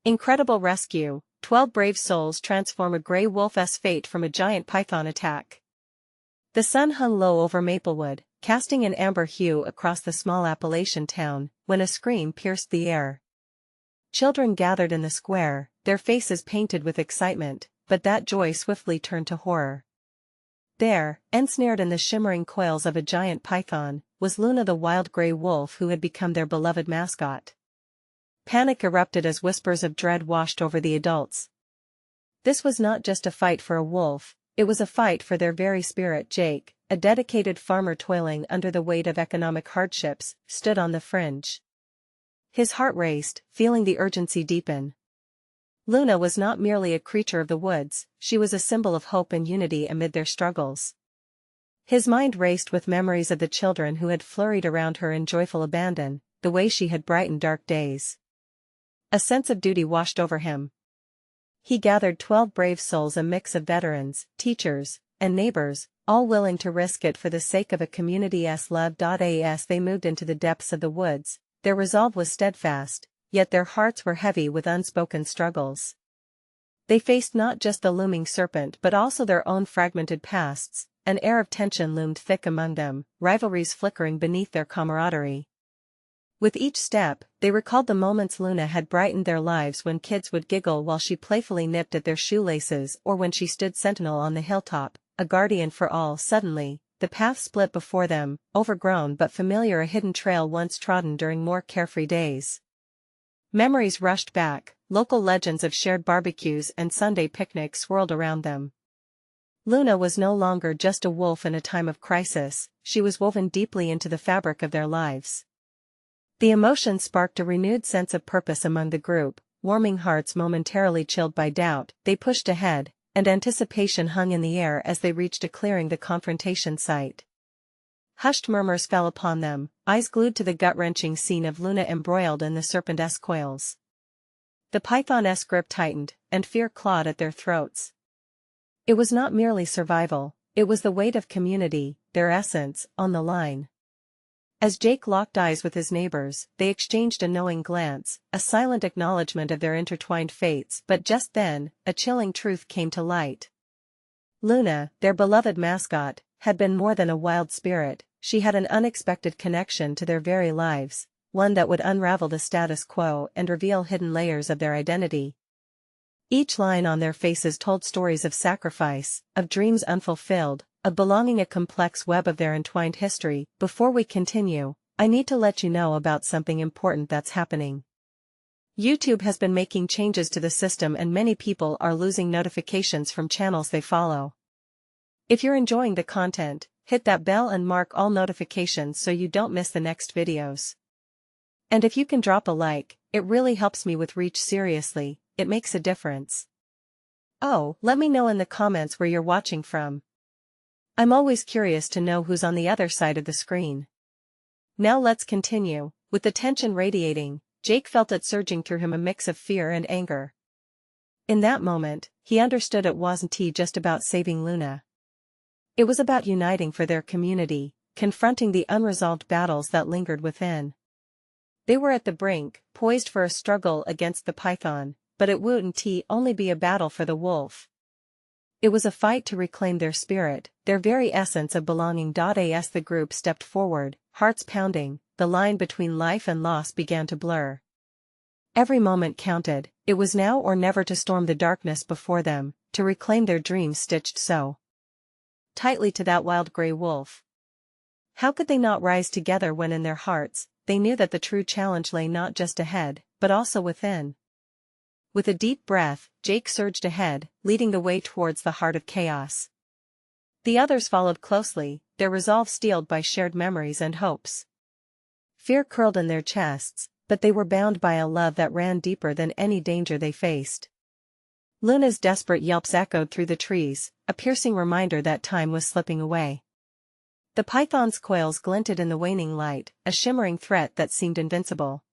Incredible rescue, 12 brave souls transform a gray wolf's fate from a giant python attack. The sun hung low over Maplewood, casting an amber hue across the small Appalachian town, when a scream pierced the air. Children gathered in the square, their faces painted with excitement, but that joy swiftly turned to horror. There, ensnared in the shimmering coils of a giant python, was Luna the wild gray wolf who had become their beloved mascot. Panic erupted as whispers of dread washed over the adults. This was not just a fight for a wolf, it was a fight for their very spirit. Jake, a dedicated farmer toiling under the weight of economic hardships, stood on the fringe. His heart raced, feeling the urgency deepen. Luna was not merely a creature of the woods, she was a symbol of hope and unity amid their struggles. His mind raced with memories of the children who had flurried around her in joyful abandon, the way she had brightened dark days. A sense of duty washed over him. He gathered 12 brave souls, a mix of veterans, teachers, and neighbors, all willing to risk it for the sake of a community's love. As they moved into the depths of the woods, their resolve was steadfast, yet their hearts were heavy with unspoken struggles. They faced not just the looming serpent but also their own fragmented pasts. An air of tension loomed thick among them, rivalries flickering beneath their camaraderie. With each step, they recalled the moments Luna had brightened their lives, when kids would giggle while she playfully nipped at their shoelaces, or when she stood sentinel on the hilltop, a guardian for all. Suddenly, the path split before them, overgrown but familiar, a hidden trail once trodden during more carefree days. Memories rushed back, local legends of shared barbecues and Sunday picnics swirled around them. Luna was no longer just a wolf in a time of crisis, she was woven deeply into the fabric of their lives. The emotion sparked a renewed sense of purpose among the group, warming hearts momentarily chilled by doubt. They pushed ahead, and anticipation hung in the air as they reached a clearing, the confrontation site. Hushed murmurs fell upon them, eyes glued to the gut-wrenching scene of Luna embroiled in the serpent's coils. The python's grip tightened, and fear clawed at their throats. It was not merely survival, it was the weight of community, their essence, on the line. As Jake locked eyes with his neighbors, they exchanged a knowing glance, a silent acknowledgement of their intertwined fates. But just then, a chilling truth came to light. Luna, their beloved mascot, had been more than a wild spirit, she had an unexpected connection to their very lives, one that would unravel the status quo and reveal hidden layers of their identity. Each line on their faces told stories of sacrifice, of dreams unfulfilled, of belonging, a complex web of their entwined history. Before we continue, I need to let you know about something important that's happening. YouTube has been making changes to the system and many people are losing notifications from channels they follow. If you're enjoying the content, hit that bell and mark all notifications so you don't miss the next videos. And if you can drop a like, it really helps me with reach. Seriously, it makes a difference. Oh, let me know in the comments where you're watching from. I'm always curious to know who's on the other side of the screen. Now let's continue. With the tension radiating, Jake felt it surging through him, a mix of fear and anger. In that moment, he understood it wasn't just about saving Luna. It was about uniting for their community, confronting the unresolved battles that lingered within. They were at the brink, poised for a struggle against the python, but it wouldn't only be a battle for the wolf. It was a fight to reclaim their spirit, their very essence of belonging. As the group stepped forward, hearts pounding, the line between life and loss began to blur. Every moment counted, it was now or never to storm the darkness before them, to reclaim their dreams stitched so tightly to that wild gray wolf. How could they not rise together when in their hearts, they knew that the true challenge lay not just ahead, but also within? With a deep breath, Jake surged ahead, leading the way towards the heart of chaos. The others followed closely, their resolve steeled by shared memories and hopes. Fear curled in their chests, but they were bound by a love that ran deeper than any danger they faced. Luna's desperate yelps echoed through the trees, a piercing reminder that time was slipping away. The python's coils glinted in the waning light, a shimmering threat that seemed invincible.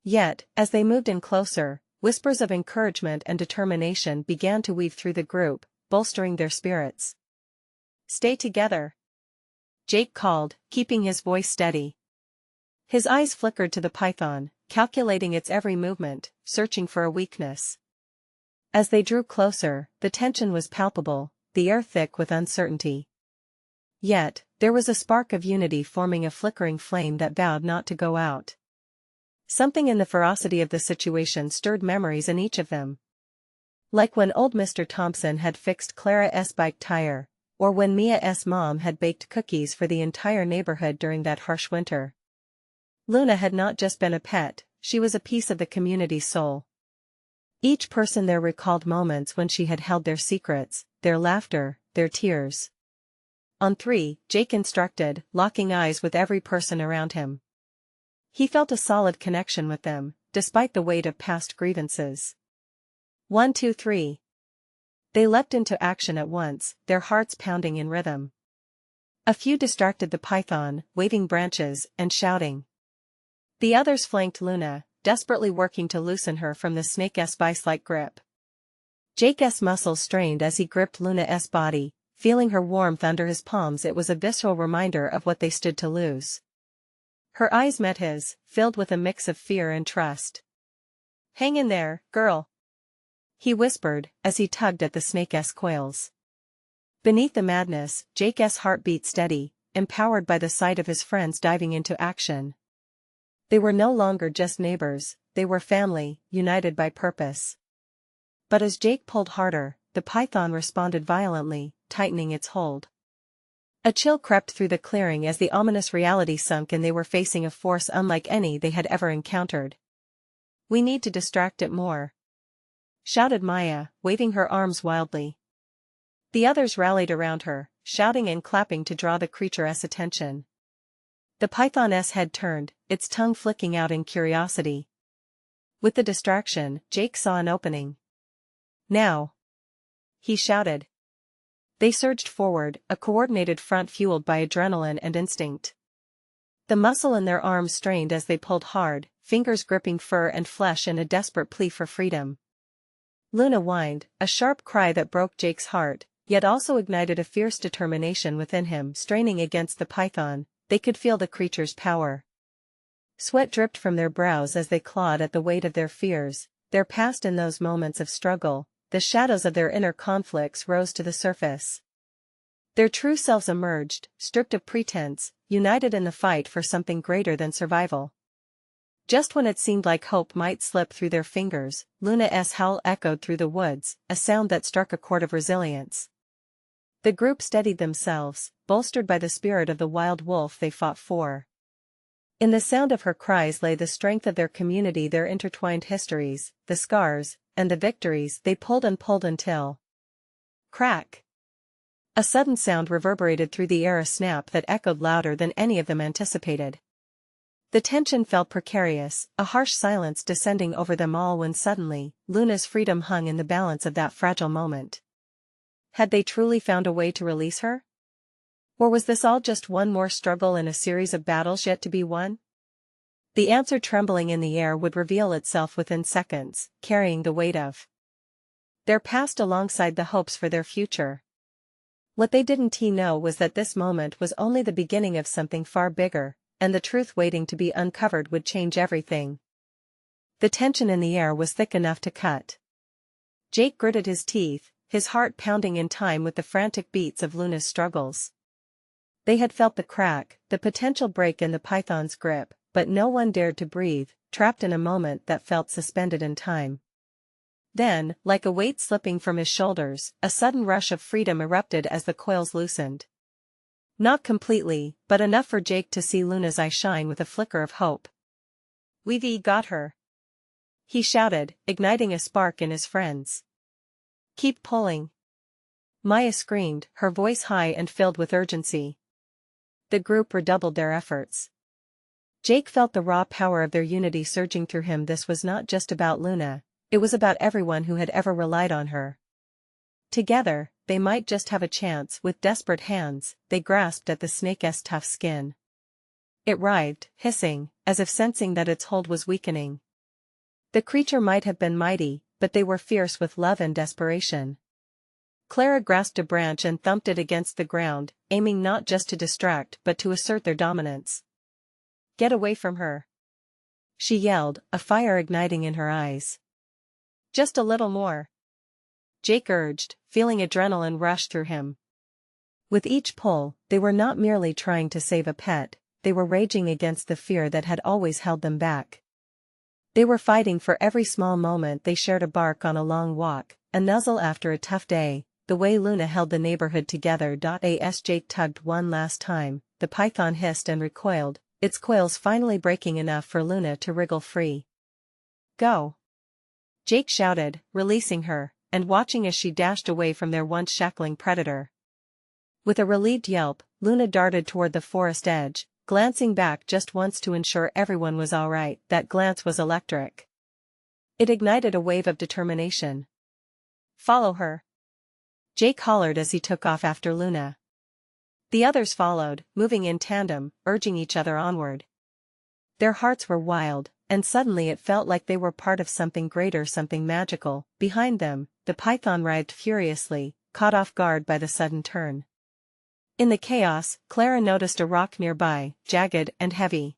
Yet, as they moved in closer, whispers of encouragement and determination began to weave through the group, bolstering their spirits. "Stay together," Jake called, keeping his voice steady. His eyes flickered to the python, calculating its every movement, searching for a weakness. As they drew closer, the tension was palpable, the air thick with uncertainty. Yet, there was a spark of unity forming a flickering flame that vowed not to go out. Something in the ferocity of the situation stirred memories in each of them. Like when old Mr. Thompson had fixed Clara's bike tire, or when Mia's mom had baked cookies for the entire neighborhood during that harsh winter. Luna had not just been a pet, she was a piece of the community's soul. Each person there recalled moments when she had held their secrets, their laughter, their tears. On 3, Jake instructed, locking eyes with every person around him. He felt a solid connection with them, despite the weight of past grievances. 1, 2, 3. They leapt into action at once, their hearts pounding in rhythm. A few distracted the python, waving branches and shouting. The others flanked Luna, desperately working to loosen her from the snake's vice-like grip. Jake's muscles strained as he gripped Luna's body, feeling her warmth under his palms. It was a visceral reminder of what they stood to lose. Her eyes met his, filled with a mix of fear and trust. "Hang in there, girl," he whispered, as he tugged at the snake's coils. Beneath the madness, Jake's heart beat steady, empowered by the sight of his friends diving into action. They were no longer just neighbors, they were family, united by purpose. But as Jake pulled harder, the python responded violently, tightening its hold. A chill crept through the clearing as the ominous reality sunk in. They were facing a force unlike any they had ever encountered. "We need to distract it more," shouted Maya, waving her arms wildly. The others rallied around her, shouting and clapping to draw the creature's attention. The python's head turned, its tongue flicking out in curiosity. With the distraction, Jake saw an opening. "Now!" he shouted. They surged forward, a coordinated front fueled by adrenaline and instinct. The muscle in their arms strained as they pulled hard, fingers gripping fur and flesh in a desperate plea for freedom. Luna whined, a sharp cry that broke Jake's heart, yet also ignited a fierce determination within him. Straining against the python, they could feel the creature's power. Sweat dripped from their brows as they clawed at the weight of their fears, their past. In those moments of struggle, the shadows of their inner conflicts rose to the surface. Their true selves emerged, stripped of pretense, united in the fight for something greater than survival. Just when it seemed like hope might slip through their fingers, Luna's howl echoed through the woods, a sound that struck a chord of resilience. The group steadied themselves, bolstered by the spirit of the wild wolf they fought for. In the sound of her cries lay the strength of their community, their intertwined histories, the scars, and the victories. They pulled and pulled until... Crack! A sudden sound reverberated through the air, a snap that echoed louder than any of them anticipated. The tension felt precarious, a harsh silence descending over them all when suddenly, Luna's freedom hung in the balance of that fragile moment. Had they truly found a way to release her? Or was this all just one more struggle in a series of battles yet to be won? The answer, trembling in the air, would reveal itself within seconds, carrying the weight of their past alongside the hopes for their future. What they didn't know was that this moment was only the beginning of something far bigger, and the truth waiting to be uncovered would change everything. The tension in the air was thick enough to cut. Jake gritted his teeth, his heart pounding in time with the frantic beats of Luna's struggles. They had felt the crack, the potential break in the python's grip, but no one dared to breathe, trapped in a moment that felt suspended in time. Then, like a weight slipping from his shoulders, a sudden rush of freedom erupted as the coils loosened. Not completely, but enough for Jake to see Luna's eyes shine with a flicker of hope. "We've got her!" he shouted, igniting a spark in his friends. "Keep pulling!" Maya screamed, her voice high and filled with urgency. The group redoubled their efforts. Jake felt the raw power of their unity surging through him. This was not just about Luna, it was about everyone who had ever relied on her. Together, they might just have a chance. With desperate hands, they grasped at the snake's tough skin. It writhed, hissing, as if sensing that its hold was weakening. The creature might have been mighty, but they were fierce with love and desperation. Clara grasped a branch and thumped it against the ground, aiming not just to distract but to assert their dominance. "Get away from her!" she yelled, a fire igniting in her eyes. Just a little more, Jake urged, feeling adrenaline rush through him. With each pull, they were not merely trying to save a pet, they were raging against the fear that had always held them back. They were fighting for every small moment they shared, a bark on a long walk, a nuzzle after a tough day, the way Luna held the neighborhood together. As Jake tugged one last time, the python hissed and recoiled, its coils finally breaking enough for Luna to wriggle free. Go! Jake shouted, releasing her, and watching as she dashed away from their once shackling predator. With a relieved yelp, Luna darted toward the forest edge, glancing back just once to ensure everyone was all right. That glance was electric. It ignited a wave of determination. Follow her, Jake hollered as he took off after Luna. The others followed, moving in tandem, urging each other onward. Their hearts were wild, and suddenly it felt like they were part of something greater, something magical. Behind them, the python writhed furiously, caught off guard by the sudden turn. In the chaos, Clara noticed a rock nearby, jagged and heavy.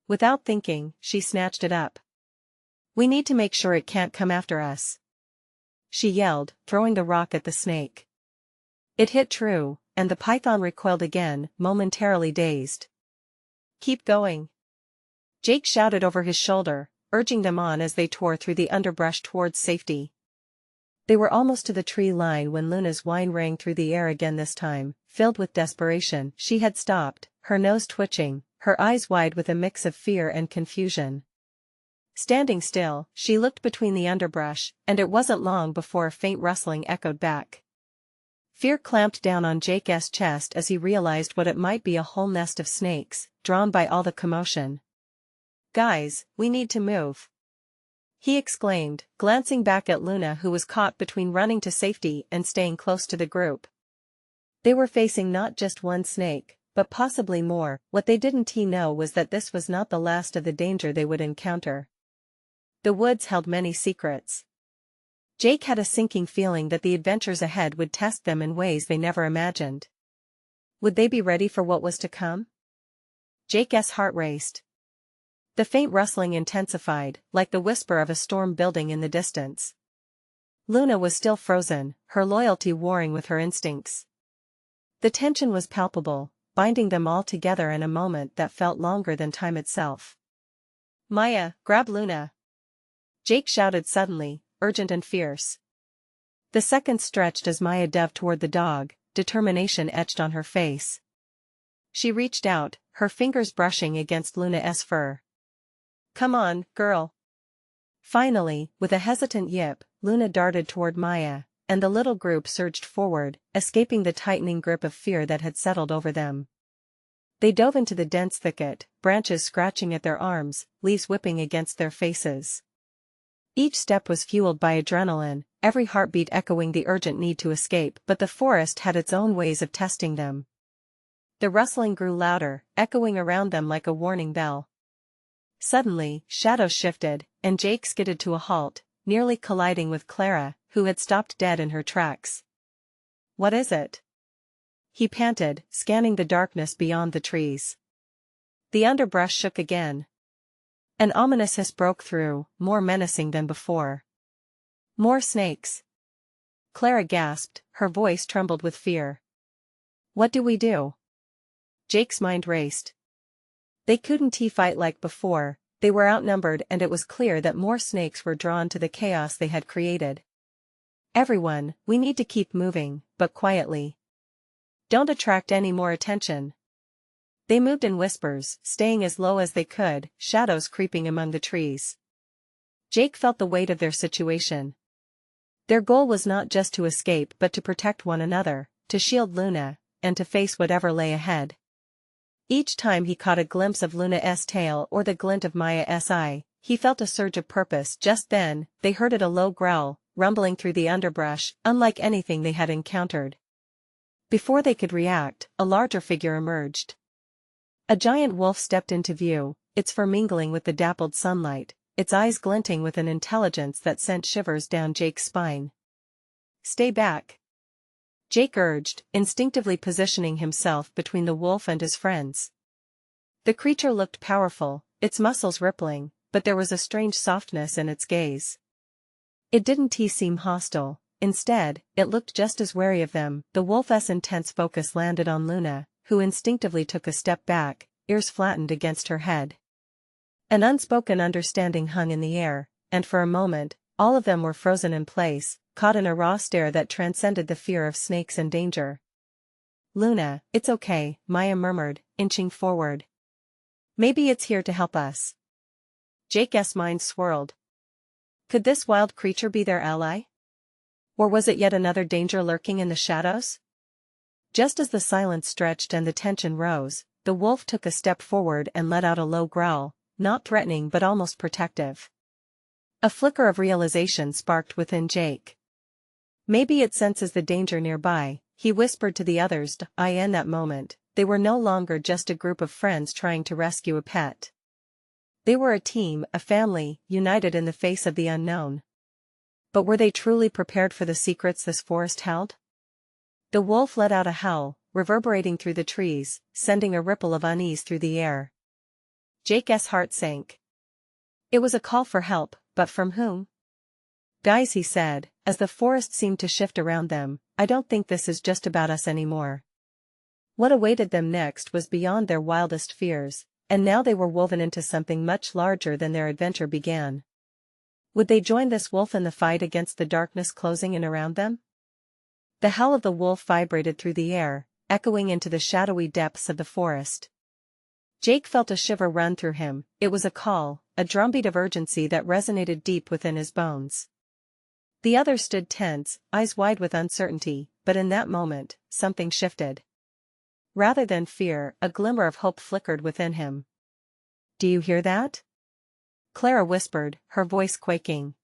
Without thinking, she snatched it up. We need to make sure it can't come after us, she yelled, throwing the rock at the snake. It hit true, and the python recoiled again, momentarily dazed. Keep going, Jake shouted over his shoulder, urging them on as they tore through the underbrush towards safety. They were almost to the tree line when Luna's whine rang through the air again, this time, filled with desperation. She had stopped, her nose twitching, her eyes wide with a mix of fear and confusion. Standing still, she looked between the underbrush, and it wasn't long before a faint rustling echoed back. Fear clamped down on Jake's chest as he realized what it might be, a whole nest of snakes, drawn by all the commotion. Guys, we need to move, he exclaimed, glancing back at Luna, who was caught between running to safety and staying close to the group. They were facing not just one snake, but possibly more. What they didn't know was that this was not the last of the danger they would encounter. The woods held many secrets. Jake had a sinking feeling that the adventures ahead would test them in ways they never imagined. Would they be ready for what was to come? Jake's heart raced. The faint rustling intensified, like the whisper of a storm building in the distance. Luna was still frozen, her loyalty warring with her instincts. The tension was palpable, binding them all together in a moment that felt longer than time itself. Maya, grab Luna, Jake shouted suddenly, urgent and fierce. The seconds stretched as Maya dove toward the dog, determination etched on her face. She reached out, her fingers brushing against Luna's fur. Come on, girl. Finally, with a hesitant yip, Luna darted toward Maya, and the little group surged forward, escaping the tightening grip of fear that had settled over them. They dove into the dense thicket, branches scratching at their arms, leaves whipping against their faces. Each step was fueled by adrenaline, every heartbeat echoing the urgent need to escape, but the forest had its own ways of testing them. The rustling grew louder, echoing around them like a warning bell. Suddenly, shadows shifted, and Jake skidded to a halt, nearly colliding with Clara, who had stopped dead in her tracks. What is it? He panted, scanning the darkness beyond the trees. The underbrush shook again. An ominous hiss broke through, more menacing than before. More snakes. Clara gasped, her voice trembled with fear. What do we do? Jake's mind raced. They couldn't fight like before, they were outnumbered, and it was clear that more snakes were drawn to the chaos they had created. Everyone, we need to keep moving, but quietly. Don't attract any more attention. They moved in whispers, staying as low as they could, shadows creeping among the trees. Jake felt the weight of their situation. Their goal was not just to escape but to protect one another, to shield Luna, and to face whatever lay ahead. Each time he caught a glimpse of Luna's tail or the glint of Maya's eye, he felt a surge of purpose. Just then, they heard a low growl, rumbling through the underbrush, unlike anything they had encountered. Before they could react, a larger figure emerged. A giant wolf stepped into view, its fur mingling with the dappled sunlight, its eyes glinting with an intelligence that sent shivers down Jake's spine. Stay back, Jake urged, instinctively positioning himself between the wolf and his friends. The creature looked powerful, its muscles rippling, but there was a strange softness in its gaze. It didn't seem hostile. Instead, it looked just as wary of them. The wolf's intense focus landed on Luna, who instinctively took a step back, ears flattened against her head. An unspoken understanding hung in the air, and for a moment, all of them were frozen in place, caught in a raw stare that transcended the fear of snakes and danger. "Luna, it's okay," Maya murmured, inching forward. "Maybe it's here to help us." Jake's mind swirled. Could this wild creature be their ally? Or was it yet another danger lurking in the shadows? Just as the silence stretched and the tension rose, the wolf took a step forward and let out a low growl, not threatening but almost protective. A flicker of realization sparked within Jake. Maybe it senses the danger nearby, he whispered to the others. In that moment, they were no longer just a group of friends trying to rescue a pet. They were a team, a family, united in the face of the unknown. But were they truly prepared for the secrets this forest held? The wolf let out a howl, reverberating through the trees, sending a ripple of unease through the air. Jake's heart sank. It was a call for help, but from whom? "Guys," he said, as the forest seemed to shift around them, "I don't think this is just about us anymore." What awaited them next was beyond their wildest fears, and now they were woven into something much larger than their adventure began. Would they join this wolf in the fight against the darkness closing in around them? The howl of the wolf vibrated through the air, echoing into the shadowy depths of the forest. Jake felt a shiver run through him. It was a call, a drumbeat of urgency that resonated deep within his bones. The others stood tense, eyes wide with uncertainty, but in that moment, something shifted. Rather than fear, a glimmer of hope flickered within him. "Do you hear that?" Clara whispered, her voice quaking.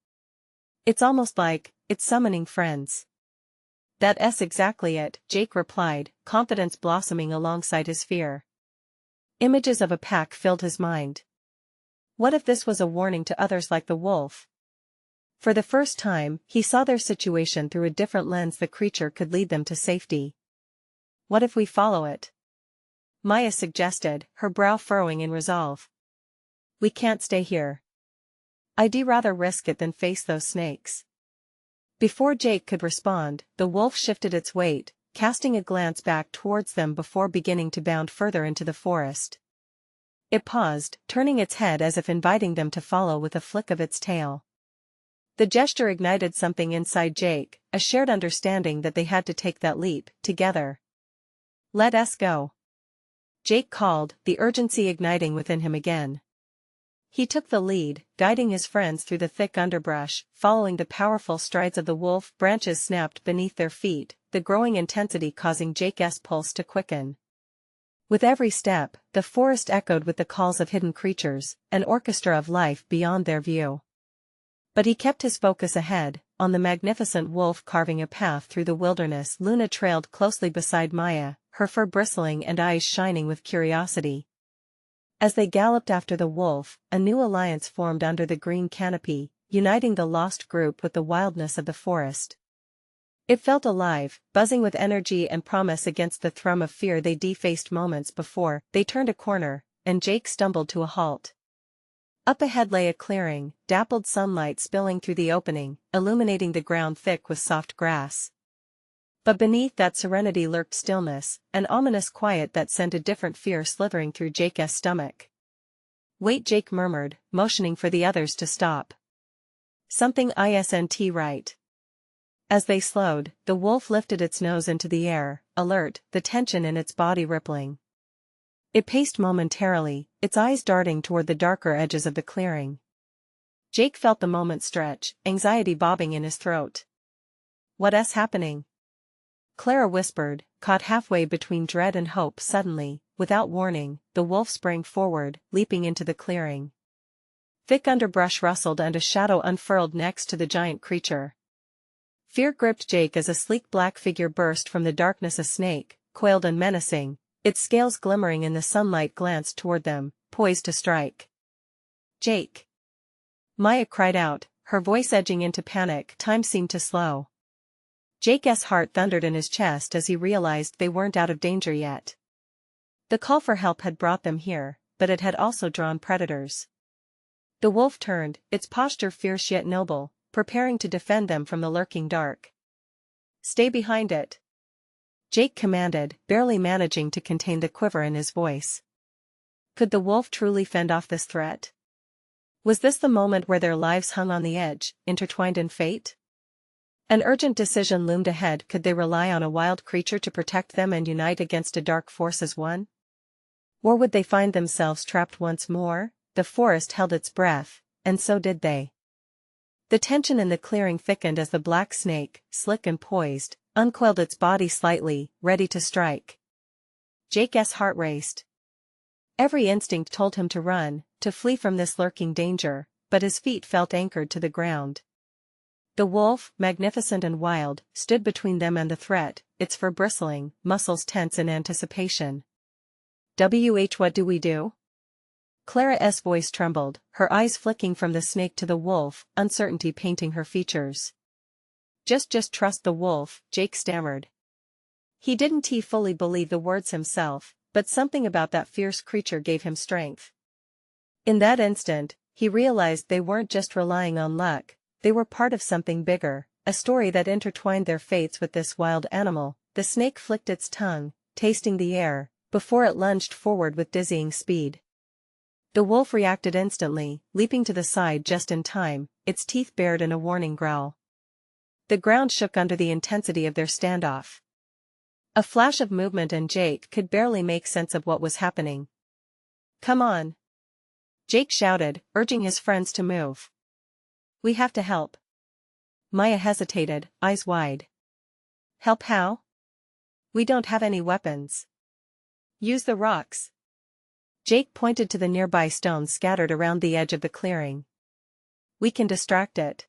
"It's almost like it's summoning friends." "That's exactly it," Jake replied, confidence blossoming alongside his fear. Images of a pack filled his mind. What if this was a warning to others like the wolf? For the first time, he saw their situation through a different lens. The creature could lead them to safety. "What if we follow it?" Maya suggested, her brow furrowing in resolve. "We can't stay here. I'd rather risk it than face those snakes." Before Jake could respond, the wolf shifted its weight, casting a glance back towards them before beginning to bound further into the forest. It paused, turning its head as if inviting them to follow with a flick of its tail. The gesture ignited something inside Jake, a shared understanding that they had to take that leap, together. "Let us go," Jake called, the urgency igniting within him again. He took the lead, guiding his friends through the thick underbrush, following the powerful strides of the wolf. Branches snapped beneath their feet, the growing intensity causing Jake's pulse to quicken. With every step, the forest echoed with the calls of hidden creatures, an orchestra of life beyond their view. But he kept his focus ahead, on the magnificent wolf carving a path through the wilderness. Luna trailed closely beside Maya, her fur bristling and eyes shining with curiosity. As they galloped after the wolf, a new alliance formed under the green canopy, uniting the lost group with the wildness of the forest. It felt alive, buzzing with energy and promise against the thrum of fear they defaced moments before. They turned a corner, and Jake stumbled to a halt. Up ahead lay a clearing, dappled sunlight spilling through the opening, illuminating the ground thick with soft grass. But beneath that serenity lurked stillness, an ominous quiet that sent a different fear slithering through Jake's stomach. "Wait," Jake murmured, motioning for the others to stop. "Something isn't right." As they slowed, the wolf lifted its nose into the air, alert, the tension in its body rippling. It paced momentarily, its eyes darting toward the darker edges of the clearing. Jake felt the moment stretch, anxiety bobbing in his throat. "What's happening?" Clara whispered, caught halfway between dread and hope. Suddenly, without warning, the wolf sprang forward, leaping into the clearing. Thick underbrush rustled and a shadow unfurled next to the giant creature. Fear gripped Jake as a sleek black figure burst from the darkness. A snake, coiled and menacing, its scales glimmering in the sunlight, glanced toward them, poised to strike. "Jake!" Maya cried out, her voice edging into panic. Time seemed to slow. Jake's heart thundered in his chest as he realized they weren't out of danger yet. The call for help had brought them here, but it had also drawn predators. The wolf turned, its posture fierce yet noble, preparing to defend them from the lurking dark. "Stay behind it," Jake commanded, barely managing to contain the quiver in his voice. Could the wolf truly fend off this threat? Was this the moment where their lives hung on the edge, intertwined in fate? An urgent decision loomed ahead. Could they rely on a wild creature to protect them and unite against a dark force as one? Or would they find themselves trapped once more? The forest held its breath, and so did they. The tension in the clearing thickened as the black snake, slick and poised, uncoiled its body slightly, ready to strike. Jake's heart raced. Every instinct told him to run, to flee from this lurking danger, but his feet felt anchored to the ground. The wolf, magnificent and wild, stood between them and the threat, its fur bristling, muscles tense in anticipation. What do we do?" Clara's voice trembled, her eyes flicking from the snake to the wolf, uncertainty painting her features. Just trust the wolf," Jake stammered. He didn't fully believe the words himself, but something about that fierce creature gave him strength. In that instant, he realized they weren't just relying on luck, they were part of something bigger, a story that intertwined their fates with this wild animal. The snake flicked its tongue, tasting the air, before it lunged forward with dizzying speed. The wolf reacted instantly, leaping to the side just in time, its teeth bared in a warning growl. The ground shook under the intensity of their standoff. A flash of movement and Jake could barely make sense of what was happening. "Come on!" Jake shouted, urging his friends to move. "We have to help." Maya hesitated, eyes wide. "Help how?" "We don't have any weapons." "Use the rocks." Jake pointed to the nearby stones scattered around the edge of the clearing. "We can distract it."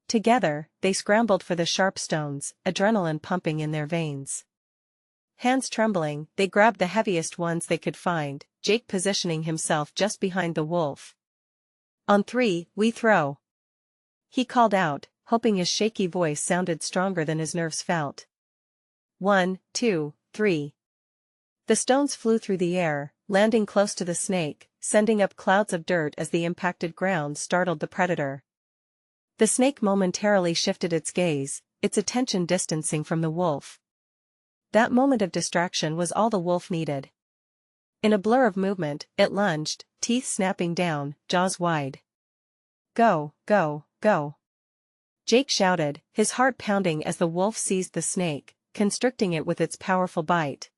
Together, they scrambled for the sharp stones, adrenaline pumping in their veins. Hands trembling, they grabbed the heaviest ones they could find, Jake positioning himself just behind the wolf. "On 3, we throw," he called out, hoping his shaky voice sounded stronger than his nerves felt. 1, 2, 3. The stones flew through the air, landing close to the snake, sending up clouds of dirt as the impacted ground startled the predator. The snake momentarily shifted its gaze, its attention distancing from the wolf. That moment of distraction was all the wolf needed. In a blur of movement, it lunged, teeth snapping down, jaws wide. "Go, go, go!" Jake shouted, his heart pounding as the wolf seized the snake, constricting it with its powerful bite.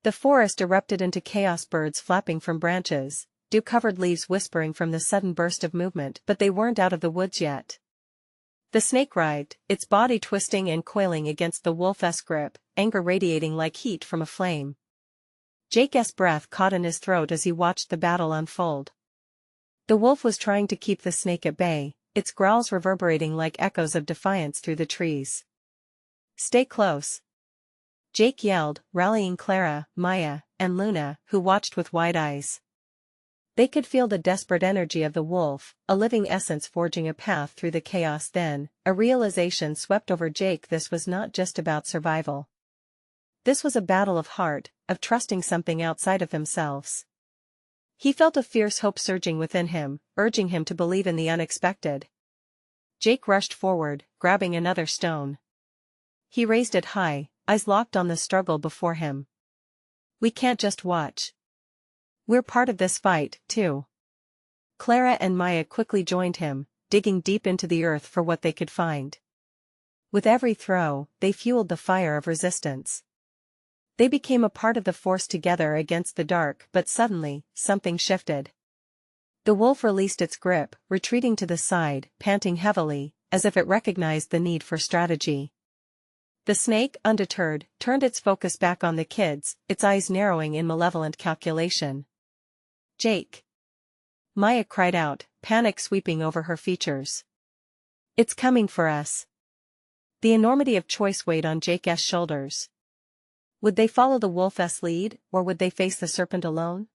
The forest erupted into chaos, birds flapping from branches, dew-covered leaves whispering from the sudden burst of movement, but they weren't out of the woods yet. The snake writhed, its body twisting and coiling against the wolf's grip, anger radiating like heat from a flame. Jake's breath caught in his throat as he watched the battle unfold. The wolf was trying to keep the snake at bay, its growls reverberating like echoes of defiance through the trees. "Stay close," Jake yelled, rallying Clara, Maya, and Luna, who watched with wide eyes. They could feel the desperate energy of the wolf, a living essence forging a path through the chaos. Then, a realization swept over Jake. This was not just about survival. This was a battle of heart, of trusting something outside of themselves. He felt a fierce hope surging within him, urging him to believe in the unexpected. Jake rushed forward, grabbing another stone. He raised it high, eyes locked on the struggle before him. "We can't just watch. We're part of this fight, too." Clara and Maya quickly joined him, digging deep into the earth for what they could find. With every throw, they fueled the fire of resistance. They became a part of the force together against the dark, but suddenly, something shifted. The wolf released its grip, retreating to the side, panting heavily, as if it recognized the need for strategy. The snake, undeterred, turned its focus back on the kids, its eyes narrowing in malevolent calculation. "Jake!" Maya cried out, panic sweeping over her features. "It's coming for us." The enormity of choice weighed on Jake's shoulders. Would they follow the wolf's lead, or would they face the serpent alone?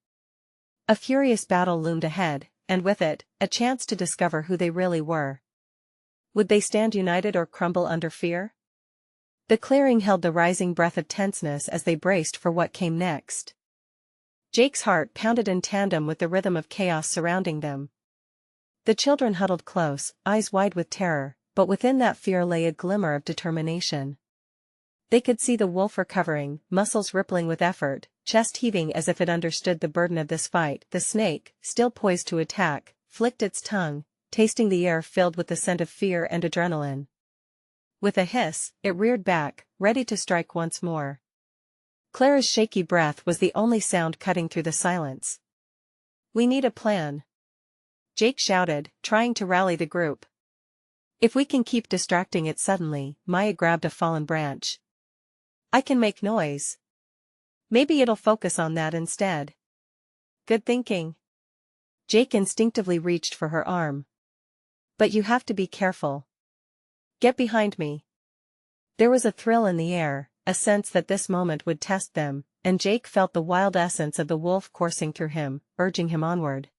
A furious battle loomed ahead, and with it, a chance to discover who they really were. Would they stand united or crumble under fear? The clearing held the rising breath of tenseness as they braced for what came next. Jake's heart pounded in tandem with the rhythm of chaos surrounding them. The children huddled close, eyes wide with terror, but within that fear lay a glimmer of determination. They could see the wolf recovering, muscles rippling with effort, chest heaving as if it understood the burden of this fight. The snake, still poised to attack, flicked its tongue, tasting the air filled with the scent of fear and adrenaline. With a hiss, it reared back, ready to strike once more. Clara's shaky breath was the only sound cutting through the silence. "We need a plan," Jake shouted, trying to rally the group. "If we can keep distracting it suddenly," Maya grabbed a fallen branch. "I can make noise. Maybe it'll focus on that instead." "Good thinking." Jake instinctively reached for her arm. "But you have to be careful. Get behind me." There was a thrill in the air, a sense that this moment would test them, and Jake felt the wild essence of the wolf coursing through him, urging him onward.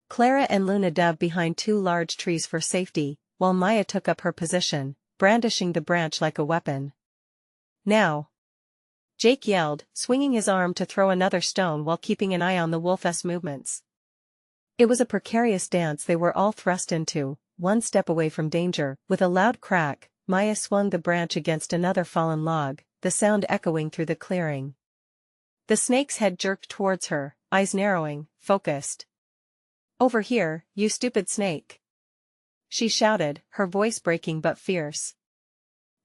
Clara and Luna dove behind two large trees for safety, while Maya took up her position, brandishing the branch like a weapon. "Now!" Jake yelled, swinging his arm to throw another stone while keeping an eye on the wolf's movements. It was a precarious dance they were all thrust into, one step away from danger. With a loud crack, Maya swung the branch against another fallen log, the sound echoing through the clearing. The snake's head jerked towards her, eyes narrowing, focused. "Over here, you stupid snake!" she shouted, her voice breaking but fierce.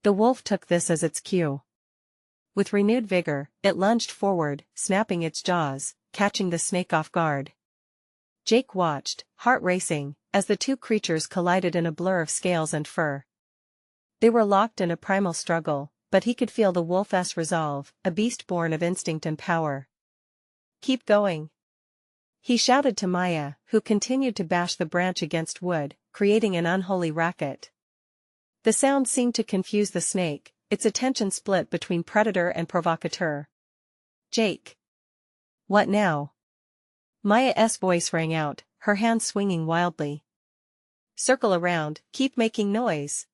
The wolf took this as its cue. With renewed vigor, it lunged forward, snapping its jaws, catching the snake off guard. Jake watched, heart racing, as the two creatures collided in a blur of scales and fur. They were locked in a primal struggle, but he could feel the wolf's resolve, a beast born of instinct and power. "Keep going," he shouted to Maya, who continued to bash the branch against wood, creating an unholy racket. The sound seemed to confuse the snake, its attention split between predator and provocateur. "Jake! What now?" Maya's voice rang out, her hands swinging wildly. "Circle around, keep making noise.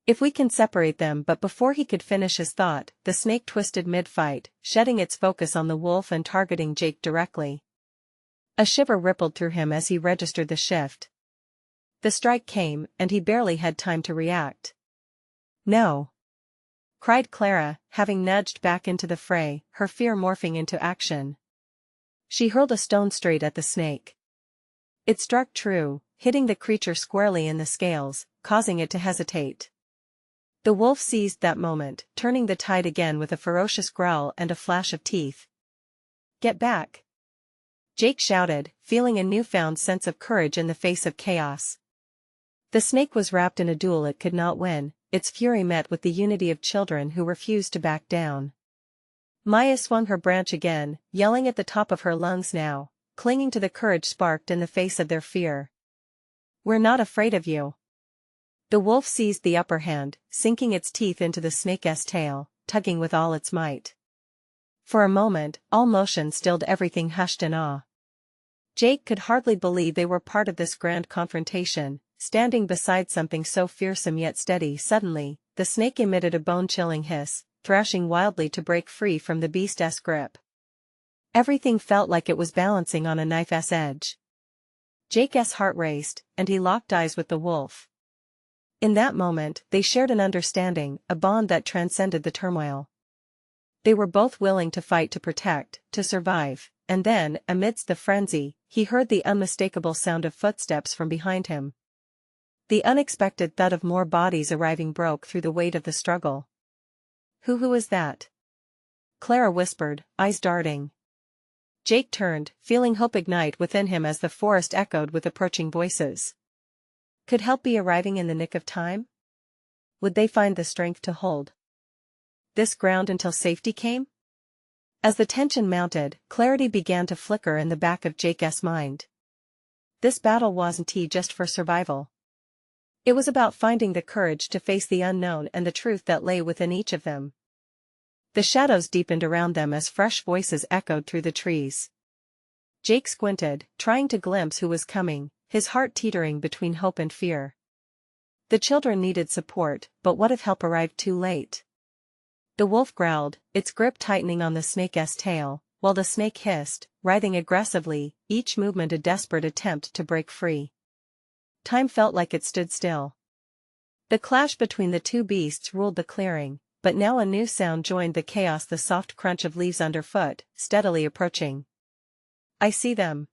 If we can separate them." But before he could finish his thought, the snake twisted mid-fight, shedding its focus on the wolf and targeting Jake directly. A shiver rippled through him as he registered the shift. The strike came, and he barely had time to react. "No!" cried Clara, having nudged back into the fray, her fear morphing into action. She hurled a stone straight at the snake. It struck true, hitting the creature squarely in the scales, causing it to hesitate. The wolf seized that moment, turning the tide again with a ferocious growl and a flash of teeth. "Get back!" Jake shouted, feeling a newfound sense of courage in the face of chaos. The snake was wrapped in a duel it could not win, its fury met with the unity of children who refused to back down. Maya swung her branch again, yelling at the top of her lungs now, clinging to the courage sparked in the face of their fear. "We're not afraid of you." The wolf seized the upper hand, sinking its teeth into the snake's tail, tugging with all its might. For a moment, all motion stilled, everything hushed in awe. Jake could hardly believe they were part of this grand confrontation, standing beside something so fearsome yet steady. Suddenly, the snake emitted a bone-chilling hiss, thrashing wildly to break free from the beast's grip. Everything felt like it was balancing on a knife's edge. Jake's heart raced, and he locked eyes with the wolf. In that moment, they shared an understanding, a bond that transcended the turmoil. They were both willing to fight to protect, to survive, and then, amidst the frenzy, he heard the unmistakable sound of footsteps from behind him. The unexpected thud of more bodies arriving broke through the weight of the struggle. Who is that?" Clara whispered, eyes darting. Jake turned, feeling hope ignite within him as the forest echoed with approaching voices. Could help be arriving in the nick of time? Would they find the strength to hold this ground until safety came? As the tension mounted, clarity began to flicker in the back of Jake's mind. This battle wasn't just for survival. It was about finding the courage to face the unknown and the truth that lay within each of them. The shadows deepened around them as fresh voices echoed through the trees. Jake squinted, trying to glimpse who was coming, his heart teetering between hope and fear. The children needed support, but what if help arrived too late? The wolf growled, its grip tightening on the snake's tail, while the snake hissed, writhing aggressively, each movement a desperate attempt to break free. Time felt like it stood still. The clash between the two beasts ruled the clearing, but now a new sound joined the chaos, the soft crunch of leaves underfoot, steadily approaching. "I see them!"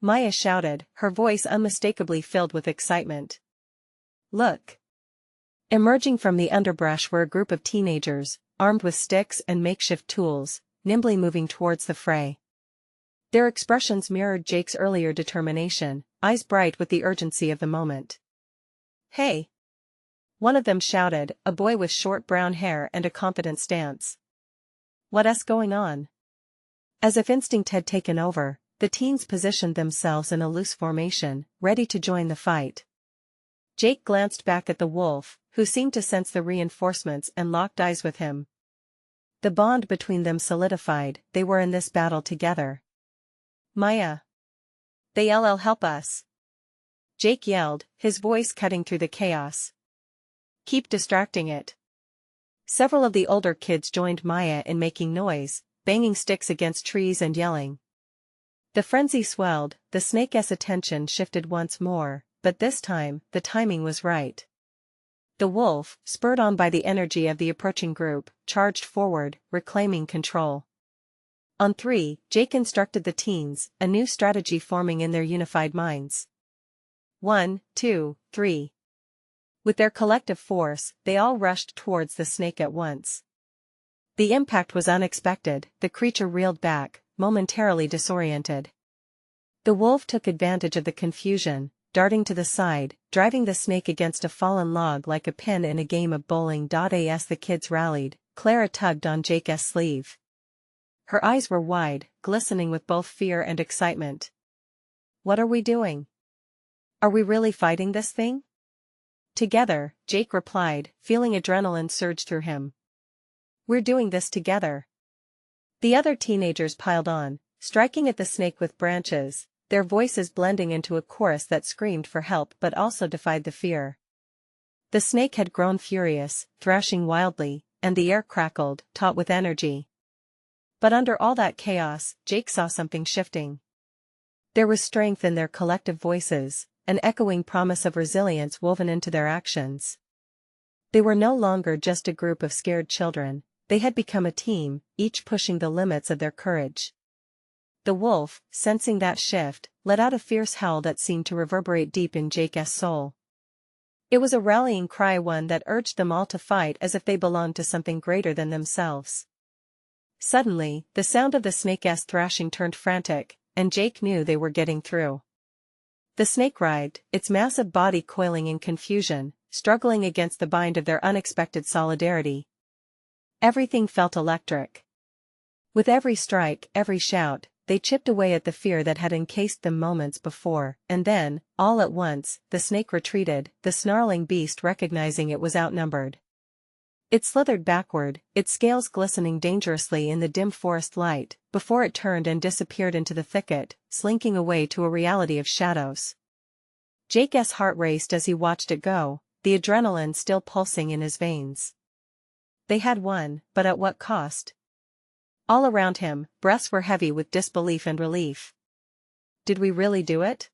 Maya shouted, her voice unmistakably filled with excitement. "Look!" Emerging from the underbrush were a group of teenagers, armed with sticks and makeshift tools, nimbly moving towards the fray. Their expressions mirrored Jake's earlier determination, eyes bright with the urgency of the moment. "Hey!" one of them shouted, a boy with short brown hair and a confident stance. "What's going on?" As if instinct had taken over, the teens positioned themselves in a loose formation, ready to join the fight. Jake glanced back at the wolf, who seemed to sense the reinforcements and locked eyes with him. The bond between them solidified, they were in this battle together. "Maya! They'll help us!" Jake yelled, his voice cutting through the chaos. "Keep distracting it." Several of the older kids joined Maya in making noise, banging sticks against trees and yelling. The frenzy swelled, the snake's attention shifted once more, but this time, the timing was right. The wolf, spurred on by the energy of the approaching group, charged forward, reclaiming control. On three, Jake instructed the teens, a new strategy forming in their unified minds. 1, 2, 3. With their collective force, they all rushed towards the snake at once. The impact was unexpected, the creature reeled back, momentarily disoriented. The wolf took advantage of the confusion, darting to the side, driving the snake against a fallen log like a pin in a game of bowling. As the kids rallied, Clara tugged on Jake's sleeve. Her eyes were wide, glistening with both fear and excitement. "What are we doing? Are we really fighting this thing?" "Together," Jake replied, feeling adrenaline surge through him. "We're doing this together." The other teenagers piled on, striking at the snake with branches, their voices blending into a chorus that screamed for help but also defied the fear. The snake had grown furious, thrashing wildly, and the air crackled, taut with energy. But under all that chaos, Jake saw something shifting. There was strength in their collective voices, an echoing promise of resilience woven into their actions. They were no longer just a group of scared children, they had become a team, each pushing the limits of their courage. The wolf, sensing that shift, let out a fierce howl that seemed to reverberate deep in Jake's soul. It was a rallying cry, one that urged them all to fight as if they belonged to something greater than themselves. Suddenly, the sound of the snake's thrashing turned frantic, and Jake knew they were getting through. The snake writhed, its massive body coiling in confusion, struggling against the bind of their unexpected solidarity. Everything felt electric. With every strike, every shout, they chipped away at the fear that had encased them moments before, and then, all at once, the snake retreated, the snarling beast recognizing it was outnumbered. It slithered backward, its scales glistening dangerously in the dim forest light, before it turned and disappeared into the thicket, slinking away to a reality of shadows. Jake's heart raced as he watched it go, the adrenaline still pulsing in his veins. They had won, but at what cost? All around him, breaths were heavy with disbelief and relief. "Did we really do it?"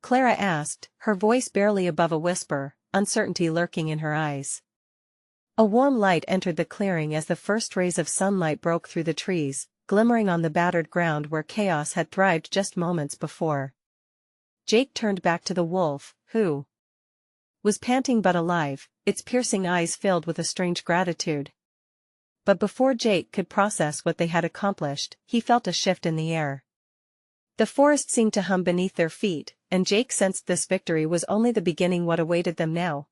Clara asked, her voice barely above a whisper, uncertainty lurking in her eyes. A warm light entered the clearing as the first rays of sunlight broke through the trees, glimmering on the battered ground where chaos had thrived just moments before. Jake turned back to the wolf, who was panting but alive, its piercing eyes filled with a strange gratitude. But before Jake could process what they had accomplished, he felt a shift in the air. The forest seemed to hum beneath their feet, and Jake sensed this victory was only the beginning. What awaited them now?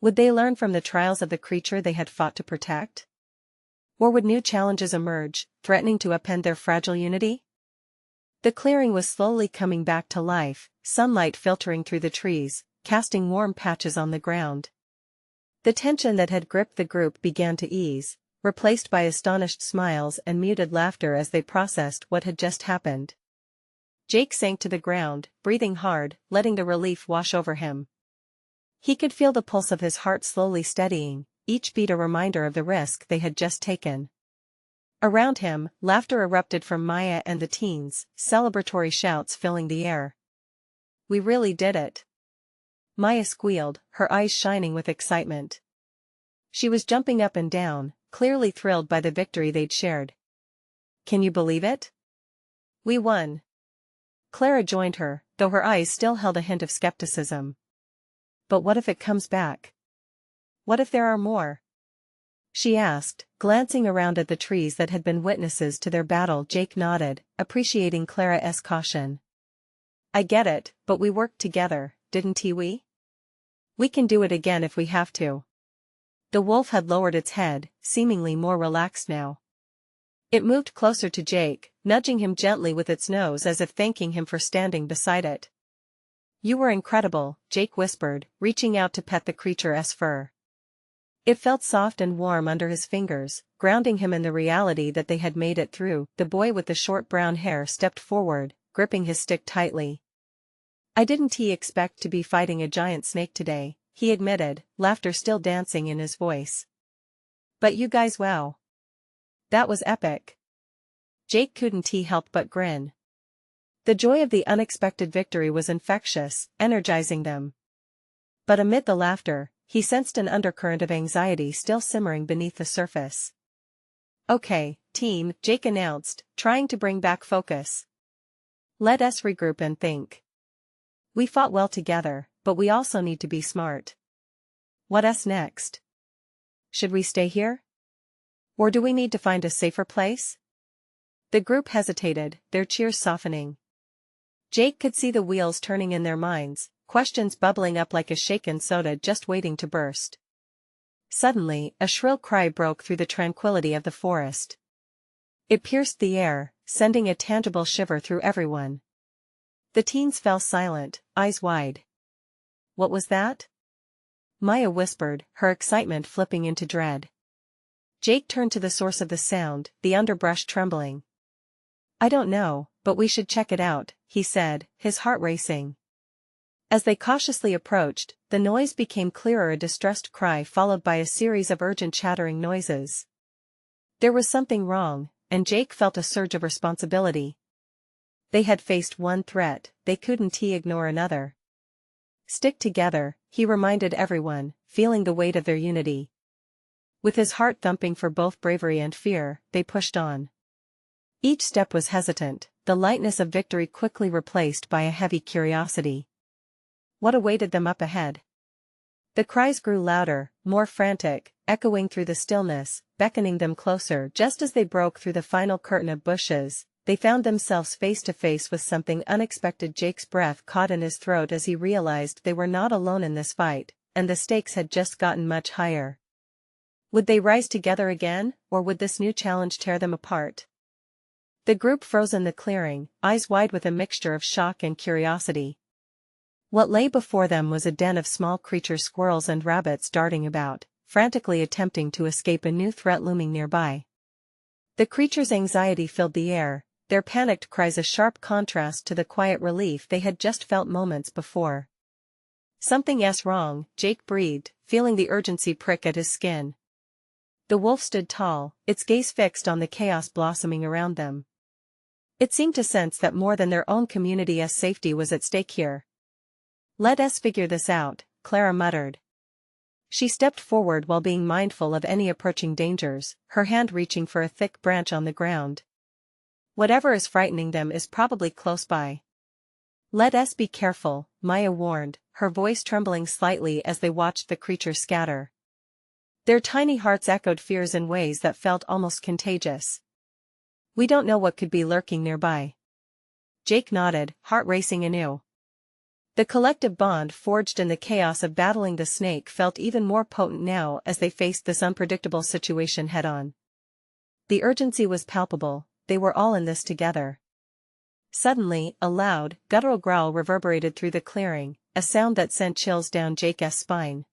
Would they learn from the trials of the creature they had fought to protect? Or would new challenges emerge, threatening to upend their fragile unity? The clearing was slowly coming back to life, sunlight filtering through the trees, casting warm patches on the ground. The tension that had gripped the group began to ease, replaced by astonished smiles and muted laughter as they processed what had just happened. Jake sank to the ground, breathing hard, letting the relief wash over him. He could feel the pulse of his heart slowly steadying, each beat a reminder of the risk they had just taken. Around him, laughter erupted from Maya and the teens, celebratory shouts filling the air. "We really did it!" Maya squealed, her eyes shining with excitement. She was jumping up and down, clearly thrilled by the victory they'd shared. "Can you believe it? We won!" Clara joined her, though her eyes still held a hint of skepticism. "But what if it comes back? What if there are more?" she asked, glancing around at the trees that had been witnesses to their battle. Jake nodded, appreciating Clara's caution. "I get it, but we worked together, didn't we? We can do it again if we have to." The wolf had lowered its head, seemingly more relaxed now. It moved closer to Jake, nudging him gently with its nose as if thanking him for standing beside it. "You were incredible," Jake whispered, reaching out to pet the creature's fur. It felt soft and warm under his fingers, grounding him in the reality that they had made it through. The boy with the short brown hair stepped forward, gripping his stick tightly. "I didn't expect to be fighting a giant snake today," he admitted, laughter still dancing in his voice. "But you guys, wow. That was epic." Jake couldn't help but grin. The joy of the unexpected victory was infectious, energizing them. But amid the laughter, he sensed an undercurrent of anxiety still simmering beneath the surface. "Okay, team," Jake announced, trying to bring back focus. "Let us regroup and think. We fought well together, but we also need to be smart. What's next? Should we stay here? Or do we need to find a safer place?" The group hesitated, their cheers softening. Jake could see the wheels turning in their minds, questions bubbling up like a shaken soda just waiting to burst. Suddenly, a shrill cry broke through the tranquility of the forest. It pierced the air, sending a tangible shiver through everyone. The teens fell silent, eyes wide. "What was that?" Maya whispered, her excitement flipping into dread. Jake turned to the source of the sound, the underbrush trembling. "I don't know, but we should check it out," he said, his heart racing. As they cautiously approached, the noise became clearer, a distressed cry followed by a series of urgent chattering noises. There was something wrong, and Jake felt a surge of responsibility. They had faced one threat, they couldn't ignore another. "Stick together," he reminded everyone, feeling the weight of their unity. With his heart thumping for both bravery and fear, they pushed on. Each step was hesitant, the lightness of victory quickly replaced by a heavy curiosity. What awaited them up ahead? The cries grew louder, more frantic, echoing through the stillness, beckoning them closer. Just as they broke through the final curtain of bushes, they found themselves face to face with something unexpected. Jake's breath caught in his throat as he realized they were not alone in this fight, and the stakes had just gotten much higher. Would they rise together again, or would this new challenge tear them apart? The group froze in the clearing, eyes wide with a mixture of shock and curiosity. What lay before them was a den of small creatures, squirrels and rabbits darting about, frantically attempting to escape a new threat looming nearby. The creatures' anxiety filled the air, their panicked cries a sharp contrast to the quiet relief they had just felt moments before. "Something's wrong," Jake breathed, feeling the urgency prick at his skin. The wolf stood tall, its gaze fixed on the chaos blossoming around them. It seemed to sense that more than their own community's safety was at stake here. "Let us figure this out," Clara muttered. She stepped forward while being mindful of any approaching dangers, her hand reaching for a thick branch on the ground. "Whatever is frightening them is probably close by." "Let us be careful," Maya warned, her voice trembling slightly as they watched the creatures scatter. Their tiny hearts echoed fears in ways that felt almost contagious. "We don't know what could be lurking nearby." Jake nodded, heart racing anew. The collective bond forged in the chaos of battling the snake felt even more potent now as they faced this unpredictable situation head-on. The urgency was palpable, they were all in this together. Suddenly, a loud, guttural growl reverberated through the clearing, a sound that sent chills down Jake's spine.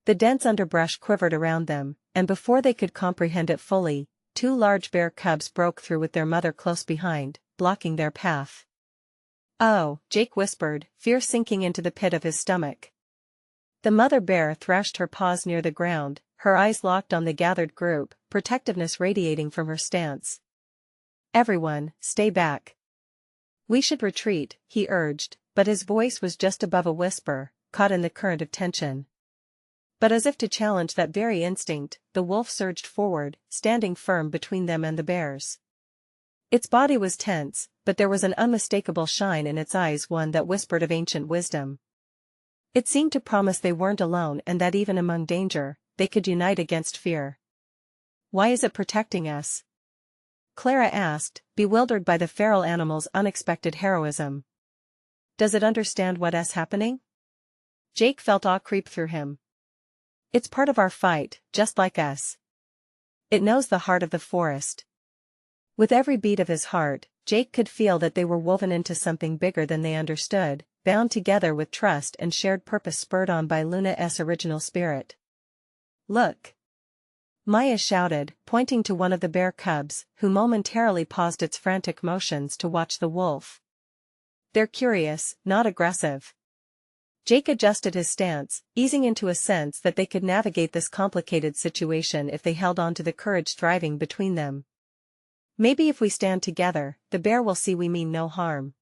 The dense underbrush quivered around them, and before they could comprehend it fully, two large bear cubs broke through with their mother close behind, blocking their path. "Oh," Jake whispered, fear sinking into the pit of his stomach. The mother bear thrashed her paws near the ground, her eyes locked on the gathered group, protectiveness radiating from her stance. "Everyone, stay back. We should retreat," he urged, but his voice was just above a whisper, caught in the current of tension. But as if to challenge that very instinct, the wolf surged forward, standing firm between them and the bears. Its body was tense, but there was an unmistakable shine in its eyes, one that whispered of ancient wisdom. It seemed to promise they weren't alone and that even among danger, they could unite against fear. "Why is it protecting us?" Clara asked, bewildered by the feral animal's unexpected heroism. "Does it understand what's happening?" Jake felt awe creep through him. "It's part of our fight, just like us. It knows the heart of the forest." With every beat of his heart, Jake could feel that they were woven into something bigger than they understood, bound together with trust and shared purpose, spurred on by Luna's original spirit. "Look!" Maya shouted, pointing to one of the bear cubs, who momentarily paused its frantic motions to watch the wolf. "They're curious, not aggressive." Jake adjusted his stance, easing into a sense that they could navigate this complicated situation if they held on to the courage thriving between them. "Maybe if we stand together, the bear will see we mean no harm."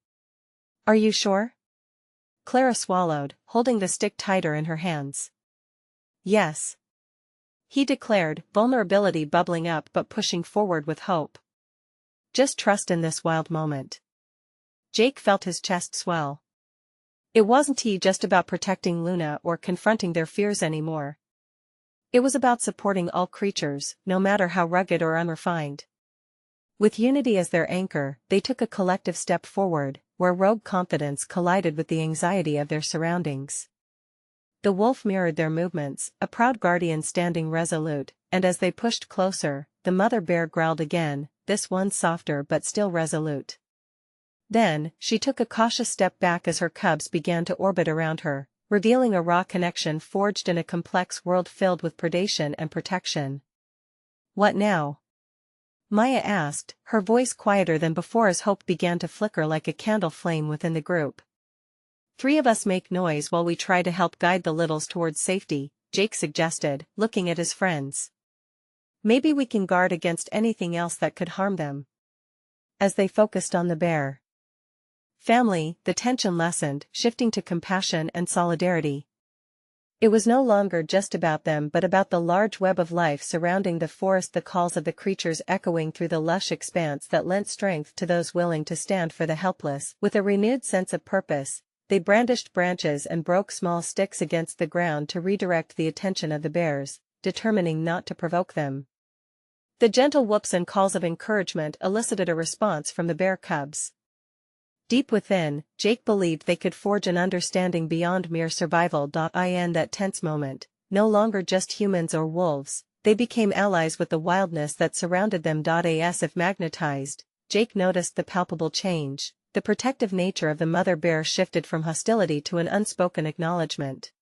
"Are you sure?" Clara swallowed, holding the stick tighter in her hands. "Yes," he declared, vulnerability bubbling up but pushing forward with hope. "Just trust in this wild moment." Jake felt his chest swell. It wasn't just about protecting Luna or confronting their fears anymore. It was about supporting all creatures, no matter how rugged or unrefined. With unity as their anchor, they took a collective step forward, where rogue confidence collided with the anxiety of their surroundings. The wolf mirrored their movements, a proud guardian standing resolute, and as they pushed closer, the mother bear growled again, this one softer but still resolute. Then, she took a cautious step back as her cubs began to orbit around her, revealing a raw connection forged in a complex world filled with predation and protection. "What now?" Maya asked, her voice quieter than before as hope began to flicker like a candle flame within the group. "Three of us make noise while we try to help guide the littles towards safety," Jake suggested, looking at his friends. "Maybe we can guard against anything else that could harm them." As they focused on the bear family, the tension lessened, shifting to compassion and solidarity. It was no longer just about them but about the large web of life surrounding the forest, the calls of the creatures echoing through the lush expanse that lent strength to those willing to stand for the helpless. With a renewed sense of purpose, they brandished branches and broke small sticks against the ground to redirect the attention of the bears, determining not to provoke them. The gentle whoops and calls of encouragement elicited a response from the bear cubs. Deep within, Jake believed they could forge an understanding beyond mere survival. In that tense moment, no longer just humans or wolves, they became allies with the wildness that surrounded them. As if magnetized, Jake noticed the palpable change. The protective nature of the mother bear shifted from hostility to an unspoken acknowledgement.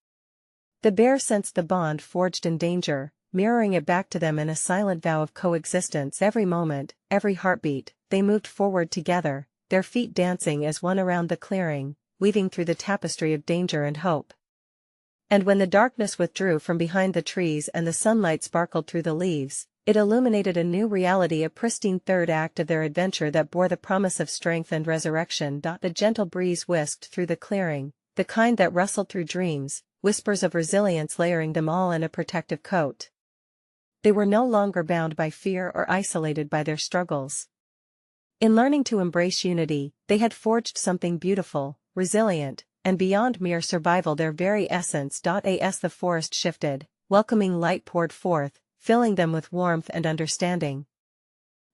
The bear sensed the bond forged in danger, mirroring it back to them in a silent vow of coexistence. Every moment, every heartbeat, they moved forward together, their feet dancing as one around the clearing, weaving through the tapestry of danger and hope. And when the darkness withdrew from behind the trees and the sunlight sparkled through the leaves, it illuminated a new reality, a pristine third act of their adventure that bore the promise of strength and resurrection. The gentle breeze whisked through the clearing, the kind that rustled through dreams, whispers of resilience layering them all in a protective coat. They were no longer bound by fear or isolated by their struggles. In learning to embrace unity, they had forged something beautiful, resilient, and beyond mere survival, their very essence. As the forest shifted, welcoming light poured forth, filling them with warmth and understanding.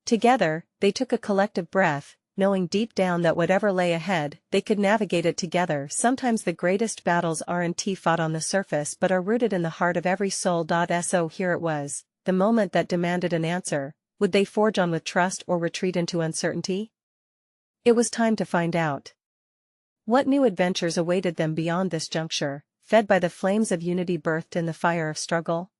Together, they took a collective breath, knowing deep down that whatever lay ahead, they could navigate it together. Sometimes the greatest battles aren't fought on the surface but are rooted in the heart of every soul. So here it was, the moment that demanded an answer. Would they forge on with trust or retreat into uncertainty? It was time to find out. What new adventures awaited them beyond this juncture, fed by the flames of unity birthed in the fire of struggle?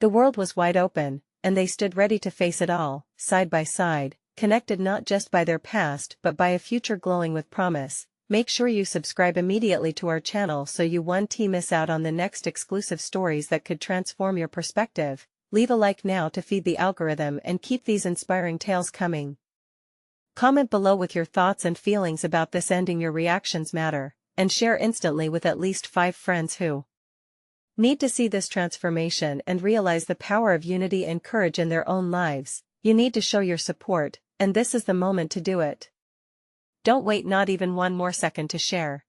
The world was wide open, and they stood ready to face it all, side by side, connected not just by their past but by a future glowing with promise. Make sure you subscribe immediately to our channel so you won't miss out on the next exclusive stories that could transform your perspective. Leave a like now to feed the algorithm and keep these inspiring tales coming. Comment below with your thoughts and feelings about this ending. Your reactions matter, and share instantly with at least 5 friends who need to see this transformation and realize the power of unity and courage in their own lives. You need to show your support, and this is the moment to do it. Don't wait not even one more second to share.